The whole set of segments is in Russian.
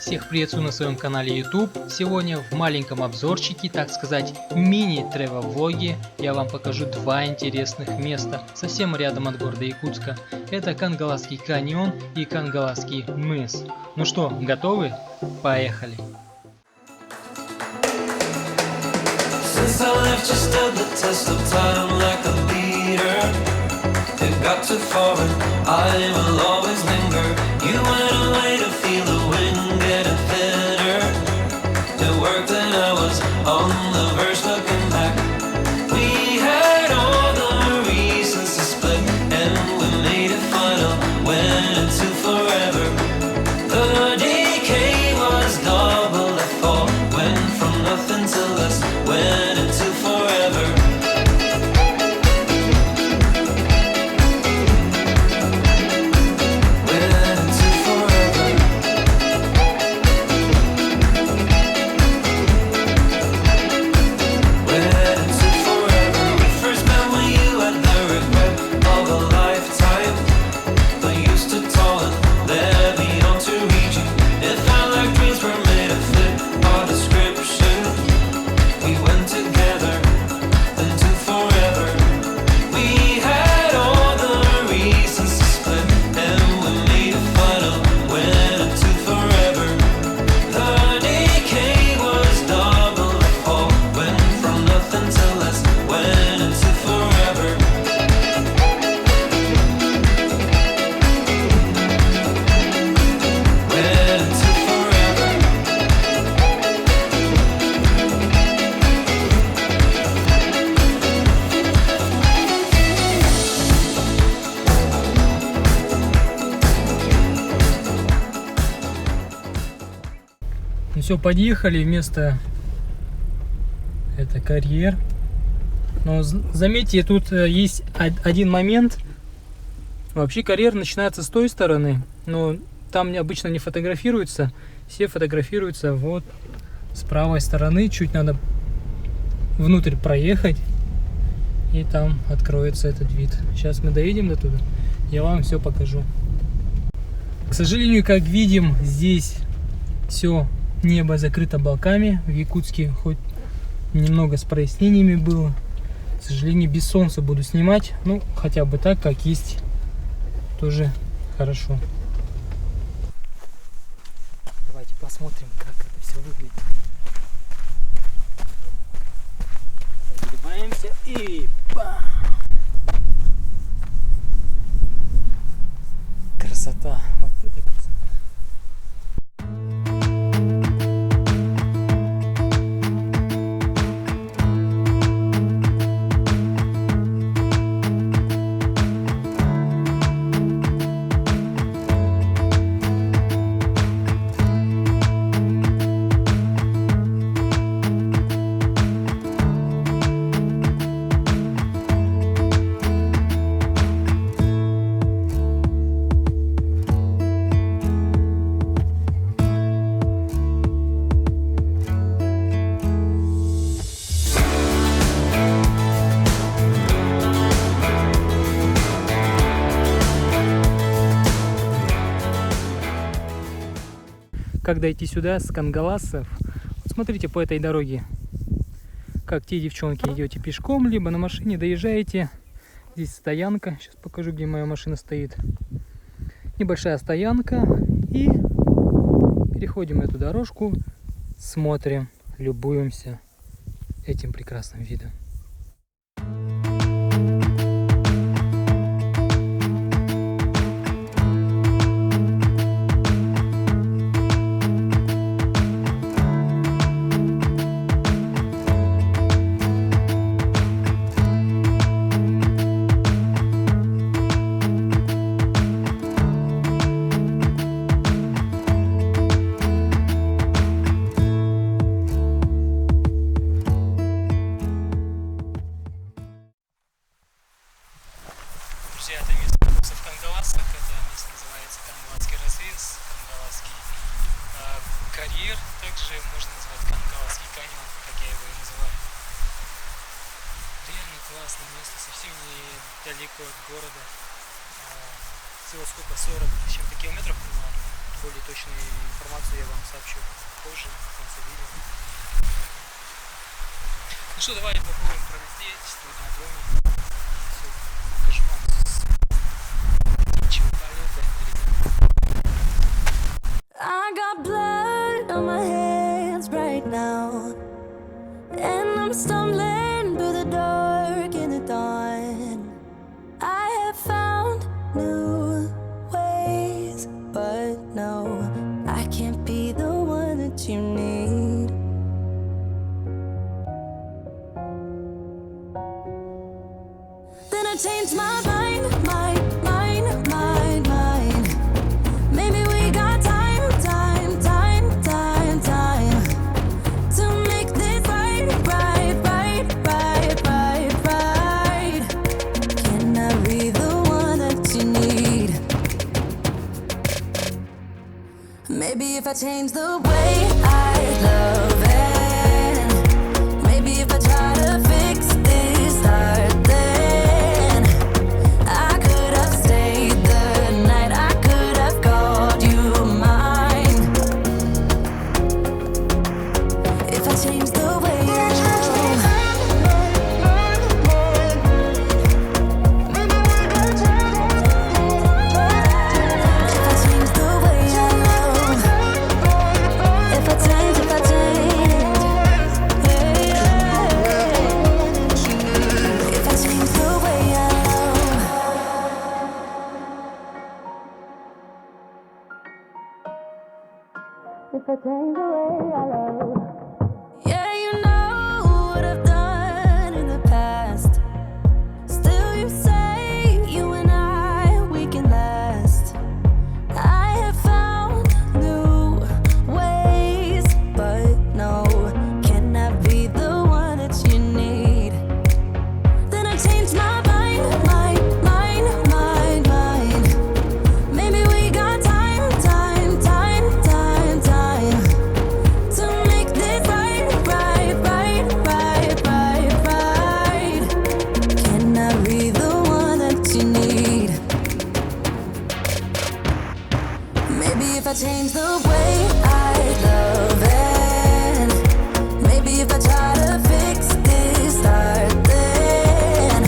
Всех приветствую на своем канале YouTube. Сегодня в маленьком обзорчике, так сказать, мини-тревел-влоге я вам покажу два интересных места, совсем рядом от города Якутска. Это Кангаласский каньон и Кангаласский мыс. Ну что, готовы? Поехали! Since I left, you stood the test of time like a leader. It got too far and I will always linger. You went away to feel the wind getting thinner. It worked and I was on the verge looking back. We had all the reasons to split and we made it final. Went into forever. The decay was double, I fall. Went from nothing to less. Went into forever. Went into forever. Went into forever. We first met when you had the regret of a lifetime. But you stood tall and led me on to reach you. It felt like dreams were made to fit our description. We went together into forever. We had all the reasons to split and we made it final. Went into forever. The decay was double, I fall. Went from nothing to less. Went into forever. Went into forever. Ну все, подъехали, место это карьер. Но заметьте, тут есть один момент. Вообще карьер начинается с той стороны, но там обычно не фотографируются. Все фотографируются вот с правой стороны. Чуть надо внутрь проехать, и там откроется этот вид. Сейчас мы доедем до туда, я вам все покажу. К сожалению, как видим, здесь все небо закрыто облаками. В Якутске хоть немного с прояснениями было. К сожалению, без солнца буду снимать. Ну, хотя бы так, как есть, тоже хорошо. Давайте посмотрим, как это все выглядит. Поднимаемся и бам! Красота! Вот это красота! Как дойти сюда с Кангаласов? Вот смотрите по этой дороге. Как те девчонки, идете пешком, либо на машине доезжаете. Здесь стоянка. Сейчас покажу, где моя машина стоит. Небольшая стоянка. И переходим эту дорожку. Смотрим, любуемся этим прекрасным видом. Друзья, это место находится в Кангаласах. Это место называется Кангаласский развес, Кангаласский карьер. Также можно назвать Кангаласский каньон, как я его и называю. Реально классное место, совсем недалеко от города. Всего сколько, 40 с чем-то километров, более точную информацию я вам сообщу позже, в конце видео. Ну что, давай попробуем пролететь на дроне. И все, покажу вам с птичьего полета. I got blood on my hands right now, and I'm stumbling through the dark in the dawn. I have found new ways, but no, I can't be the one that you need. Then I changed my mind. Maybe we got time to make this right. Can I be the one that you need? Maybe if I change the way I love it, maybe if I try to fix this heart, then I could have stayed the night, I could have called you mine. If I change the way I love, if I change the way I love, if I change, if I change the way I love, if I change the way I love. Yeah, you know what I've done in the past. Still you say you and I, we can last. I have found new ways, but no, can I be the one that you need? Then I changed my mind. Maybe we got time to make this right. Can I be the one that you need? Maybe if I change the way I love it, maybe if I try to fix this heart, then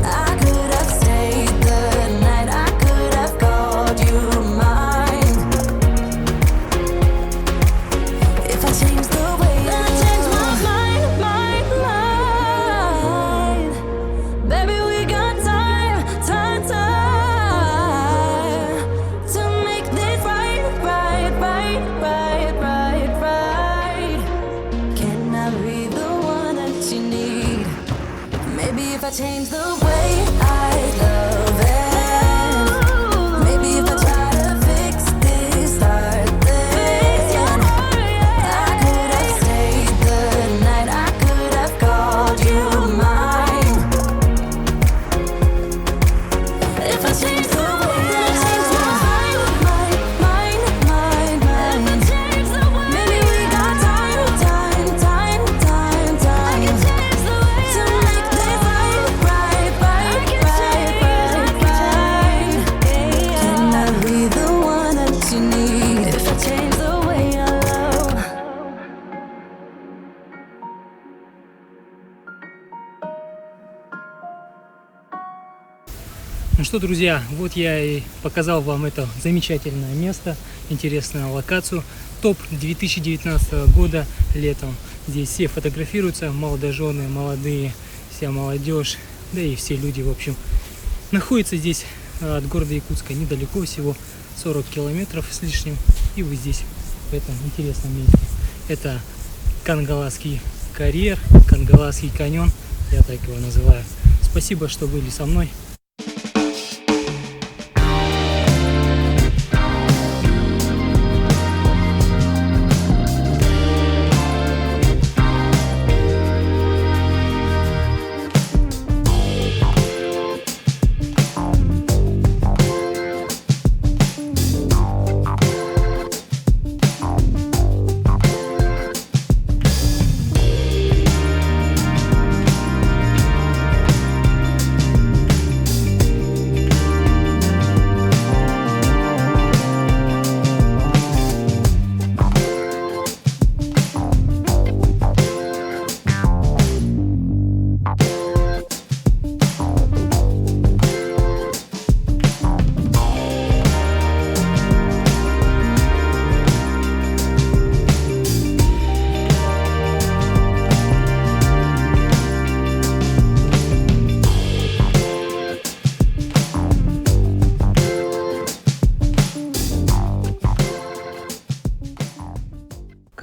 I could have stayed the night, I could have called you mine. If I change the way I change my mind, baby, we got time to make this right. Can I be the one that you need? Maybe if I change the way I love it, maybe if I try to fix this heart, then I could have stayed the night, I could have called you mine. If I change the way I change my mind, maybe we got time to make this right. Can I be the one that you need? If I change the way I love. Ну что, друзья, вот я и показал вам это замечательное место, интересную локацию. Топ 2019 года летом. Здесь все фотографируются, молодожены, молодые, вся молодежь, да и все люди, в общем. Находится здесь от города Якутска недалеко, всего 40 километров с лишним. И вы здесь, в этом интересном месте. Это Кангаласский карьер, Кангаласский каньон, я так его называю. Спасибо, что были со мной.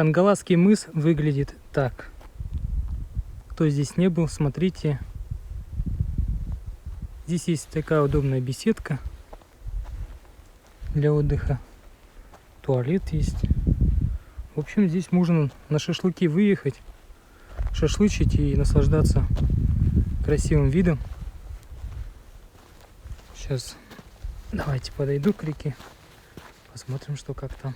Кангаласский мыс выглядит так. Кто здесь не был, смотрите. Здесь есть такая удобная беседка для отдыха. Туалет есть. В общем, здесь можно на шашлыки выехать, шашлычить и наслаждаться красивым видом. Сейчас давайте подойду к реке, посмотрим, что как там.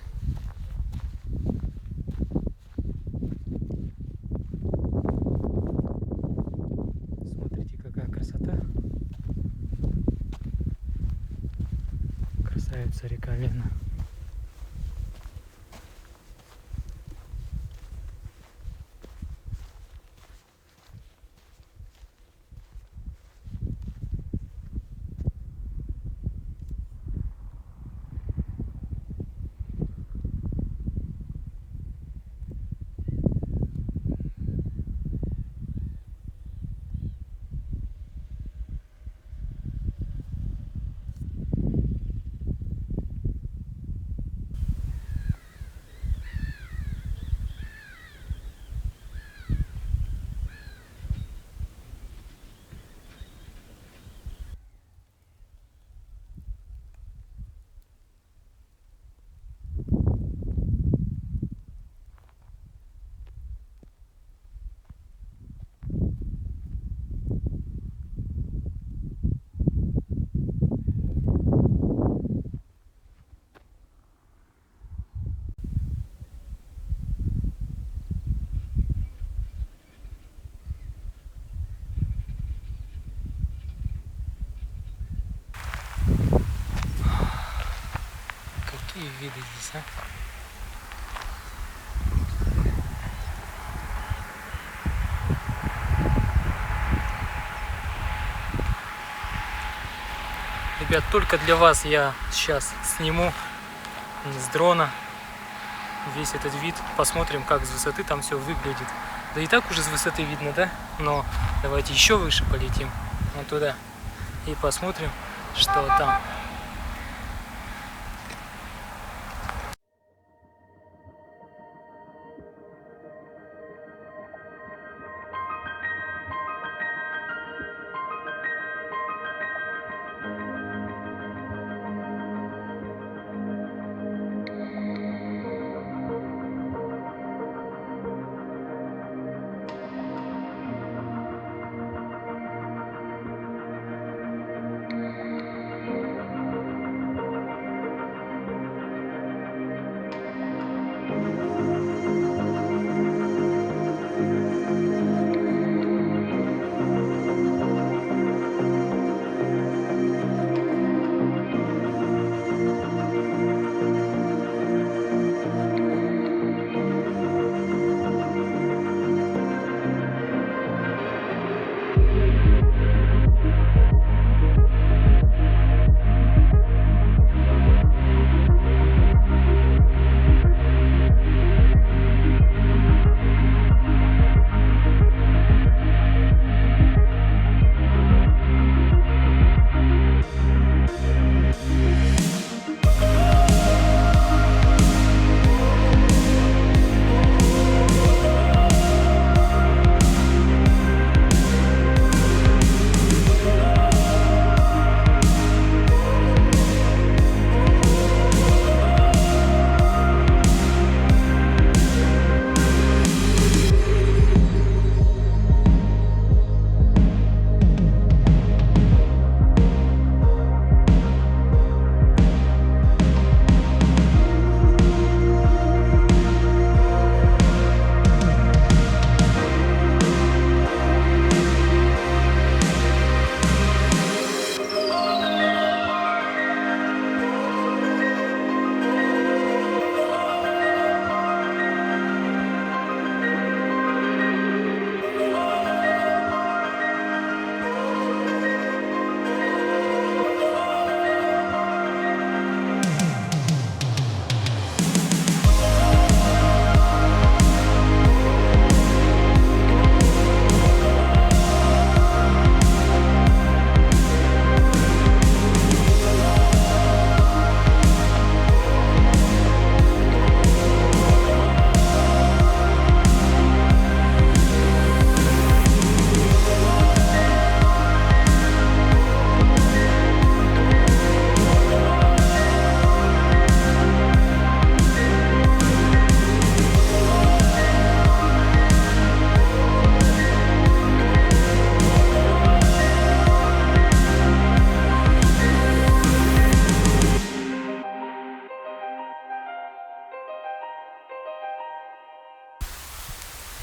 Смотрите, какая красота. Красавица река Лена. Какие виды здесь, а? Ребят, только для вас я сейчас сниму с дрона весь этот вид. Посмотрим, как с высоты там все выглядит. Да и так уже с высоты видно, да? Но давайте еще выше полетим. Вот туда. И посмотрим, что там.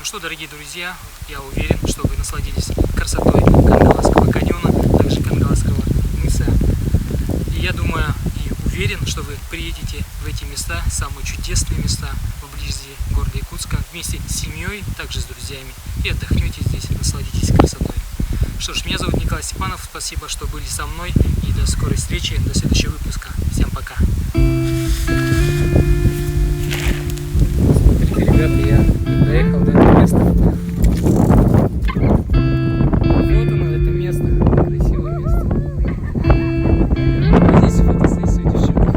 Ну что, дорогие друзья, я уверен, что вы насладились красотой Кангаласского каньона, также Кангаласского мыса. И я думаю и уверен, что вы приедете в эти места, самые чудесные места вблизи города Якутска, вместе с семьей, также с друзьями, и отдохнете здесь, насладитесь красотой. Что ж, меня зовут Николай Степанов, спасибо, что были со мной, и до скорой встречи, до следующего выпуска. Всем пока. Смотрите, ребята, я доехал до этого места. Вот оно, это место, красивое место. Здесь фотосессия девчонок.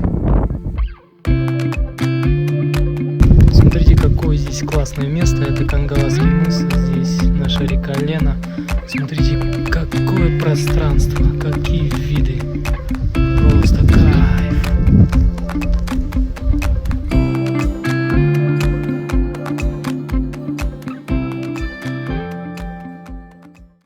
Смотрите, какое здесь классное место, это Кангаласский мыс, здесь наша река Лена. Смотрите, какое пространство, какие виды, просто